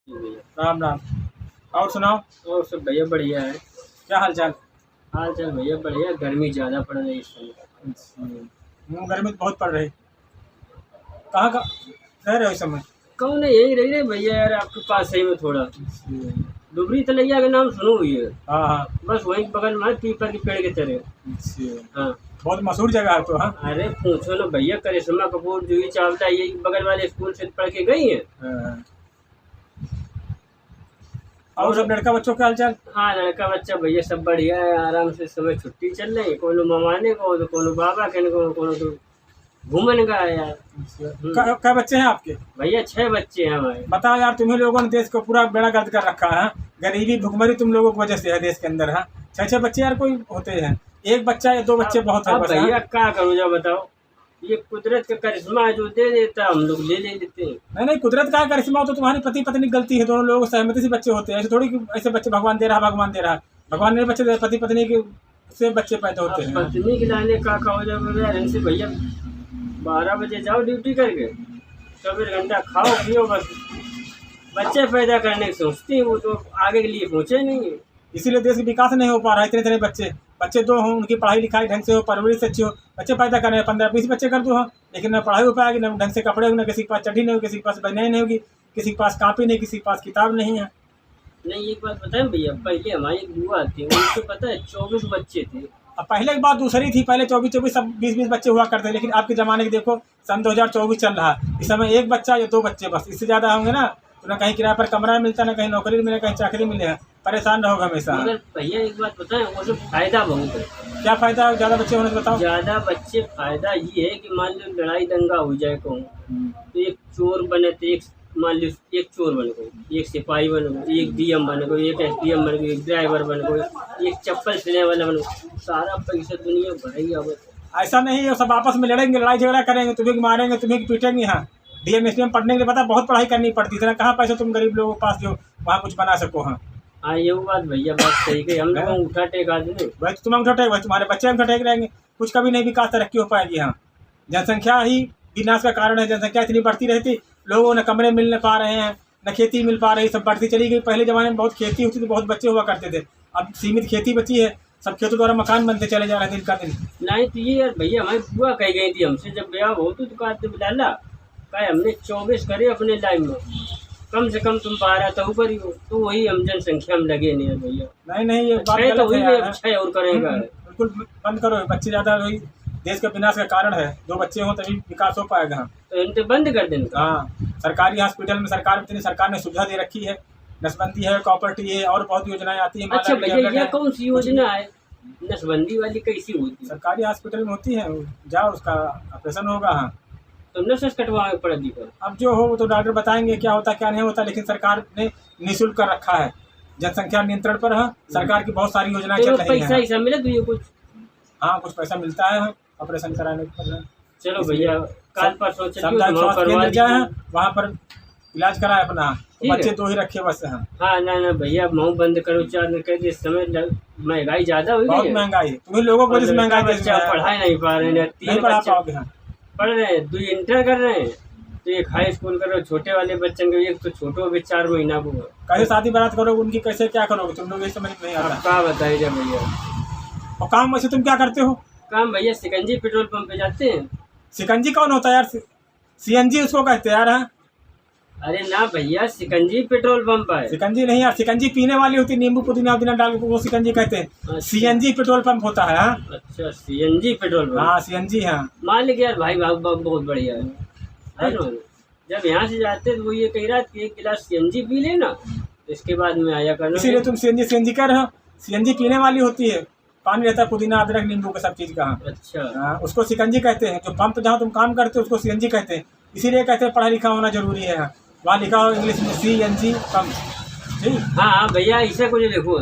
भैया। राम राम। और सुनाओ। और सब भैया बढ़िया है। क्या हाल चाल? हाल चाल भैया बढ़िया, गर्मी ज़्यादा पड़ रही है इस समय। गर्मी तो बहुत पड़ रही। कहाँ का रह रहे हो इस समय? कौन है, यही रही रहे भैया यार, आपके पास सही में थोड़ा डुबरी तलैया का नाम सुनो हुई है। हाँ हाँ। बस वहीं बगल में है, पीपल के पेड़ के तरह। हाँ। बहुत मशहूर जगह है तो। हाँ। अरे पूछो ना भैया, करिश्मा कपूर, जूही चावला, ये बगल वाले स्कूल से पढ़ के गई है। हाँ। और सब लड़का बच्चों का हाल चाल? हाँ, लड़का बच्चा भैया सब बढ़िया है, आराम से समय छुट्टी चल रही है। कोनो ममाने को, तो कोनो बाबा के, कोनो तो घूमने का है यार। क्या बच्चे हैं आपके? भैया 6 बच्चे हैं हमारे। बताओ यार, तुम्हें लोगों ने देश को पूरा बेड़ा गर्द कर रखा है। गरीबी भुखमरी तुम लोगों की वजह से है देश के अंदर। हाँ, 6 बच्चे यार कोई होते हैं? एक बच्चा या 2 बच्चे बहुत है बस। भैया क्या करूँ जब बताओ, ये कुदरत का करिश्मा है, जो दे देता है हम लोग ले लेते हैं। नहीं, कुदरत का करिश्मा हो तो तुम्हारी पति पत्नी की गलती है, दोनों लोगों की सहमति से बच्चे होते हैं। ऐसे थोड़ी कि ऐसे बच्चे भगवान दे रहा, भगवान दे रहा। भगवान ने बच्चे दे, पति पत्नी के से बच्चे पैदा होते हैं। पत्नी के लाने का हो जाए इनसे भैया, 12 बजे जाओ ड्यूटी करके, 24 घंटा खाओ पियो, बस बच्चे पैदा करने की सोचती हैं, वो तो आगे के लिए सोचे नहीं है। इसीलिए देश का विकास नहीं हो पा रहा है। इतने इतने बच्चे 2 हों, उनकी पढ़ाई लिखाई ढंग से हो, परवरिश अच्छी हो, बच्चे पैदा कर रहे हैं। 15-20 बच्चे कर दो। हाँ, लेकिन न पढ़ाई हो पाएगी, न ढंग से कपड़े हो, न किसी के पास चड्डी नहीं हो, किसी के पास बनियान नहीं होगी, किसी के पास कापी नहीं, किसी के पास किताब नहीं है। नहीं, एक बात बताएं भैया, पहले हमारी एक बुआ थी, उनके पता है 24 बच्चे थे। अब पहले की बात दूसरी थी, पहले 24 सब 20 बच्चे हुआ करते। लेकिन आपके ज़माने के देखो, सन 2024 चल रहा है, इस समय 1 बच्चा या 2 बच्चे बस। इससे ज़्यादा होंगे ना तो न कहीं किराए पर कमरा मिलता, न कहीं नौकरी मिले, कहीं चाकरी मिले। परेशान रहोगे हमेशा। मगर भैया एक बात बताएं, वो सब फायदा बहुत है। क्या फायदा ज़्यादा बच्चे होने से? बताओ। ज़्यादा बच्चे फायदा ये है कि मान लो लड़ाई दंगा हो जाए कहूँ, तो एक चोर बने तो एक, मान लो एक चोर बन गए, एक सिपाही बन गए, एक डीएम बन गए, एक एसडीएम बन गए, एक ड्राइवर बन गए, एक चप्पल सिलने वाला बन गए, सारा पैसा दुनिया भराई आवत है। ऐसा नहीं है, सब आपस में लड़ेंगे, लड़ाई झगड़ा करेंगे, तुम्हें मारेंगे, तुम्हें पीटेंगे। यहाँ डीएम एसडीएम पढ़ने के लिए पता बहुत पढ़ाई करनी पड़ती है। इतना कहाँ पैसा तुम गरीब लोगों के पास जो वहाँ कुछ बना सको। हाँ हाँ, ये बात भैया बात सही कही, हम लोग उठा टेक आदमी। भाई तुम अंगूठा टेक, भाई तुम्हारे बच्चे अंगूठा टेक रहेंगे, कुछ कभी नहीं विकास तरक्की हो पाएगी। हाँ, जनसंख्या ही विनाश का कारण है। जनसंख्या इतनी बढ़ती रहती, लोगों न कमरे मिल न पा रहे हैं, न खेती मिल पा रही, सब बढ़ती चली गई। पहले ज़माने में बहुत खेती होती थी, बहुत बच्चे हुआ करते थे। अब सीमित खेती बची है, सब खेतों द्वारा मकान बनते चले जा रहे हैं दिन का दिन। नहीं तो ये यार भैया, हमारी बुआ कही गई थी हमसे, जब ब्याह हो तो कहते लाला कहे हमने 24 करे अपने लाइफ में, कम से कम तुम 12 तो ऊपर ही हो, तो वही हम जनसंख्या में लगे नहीं है भैया। नहीं, ये बात तो गलत वही है यार। 6 और करेगा। बिल्कुल बंद करो, बच्चे ज़्यादा वही देश का विनाश का कारण है। 2 बच्चे हों तभी विकास हो पाएगा। हाँ, तो इनसे बंद कर देना। हाँ, सरकारी हॉस्पिटल में सरकार ने सुविधा दे रखी है, नसबंदी है, कॉपर्टी है, और बहुत योजनाएं आती है। अच्छा भैया, ये कौन सी योजना है नसबंदी वाली, कैसी होती है? सरकारी हॉस्पिटल में होती है, जाओ उसका ऑपरेशन होगा। हाँ, तो नस कटवाना पड़ेगी। अब जो हो वो तो डॉक्टर बताएंगे क्या होता क्या नहीं होता, लेकिन सरकार ने निःशुल्क कर रखा है जनसंख्या नियंत्रण पर। हाँ, सरकार की बहुत सारी योजनाएं चल रही हैं। पैसा ऐसा मिले तो ये कुछ? हाँ, कुछ पैसा मिलता है ऑपरेशन कराने पर। चलो भैया, कल परसों सामुदायिक स्वास्थ्य केंद्र जाए, वहाँ पर इलाज कराए अपना। बच्चे 2 ही रखे बस। हाँ, हाँ ना भैया, मुँह बंद करो, चार न कह, इस समय महंगाई ज्यादा हुई है। बहुत महंगाई है, तुम्हें लोगों को महंगाई पढ़ाई नहीं पा रहे हैं, 3 पढ़ा पाओगे। हाँ, पढ़ रहे हैं, 2 इंटर कर रहे हैं, तो एक हाई स्कूल कर रहे हो, छोटे वाले बच्चों के, एक तो छोटो अभी 4 महीना को। कैसे शादी बारात करोगे उनकी, कैसे क्या करोगे तुम लोग, ये समझ नहीं आता। क्या बताइए भैया। और काम वैसे तुम क्या करते हो? काम भैया सिकंजी पेट्रोल पंप पे जाते हैं। सिकंजी कौन होता है यार? सीएनजी उसको कहते हैं यार। हाँ, अरे ना भैया, सिकंजी पेट्रोल पंप है। सिकंजी नहीं यार, सिकंजी पीने वाली होती है, नींबू पुदीना उदीना डाल के, वो सिकंजी कहते हैं। सीएनजी पेट्रोल पंप होता है। हाँ, अच्छा, सीएनजी पेट्रोल पंप। हाँ, सीएनजी। हाँ, मालिक यार भाई बहुत बढ़िया है। जब यहाँ से जाते तो वो ये कह रहा कि 1 गिलास सीएनजी पी लेना, इसके बाद में आया करना। इसीलिए तुम सीएनजी कह रहे हो। सीएनजी पीने वाली होती है, पानी रहता है, पुदीना अदरक नींबू का सब चीज़ का। अच्छा। हाँ, उसको सिकंजी कहते हैं। जो पंप जहाँ तुम काम करते हो उसको सीएनजी कहते हैं। इसीलिए कहते हैं पढ़ा लिखा होना जरूरी है। वहाँ लिखा हो इंग्लिश में सीएनजी पंप। ठीक। हाँ भैया, ऐसा कुछ देखो।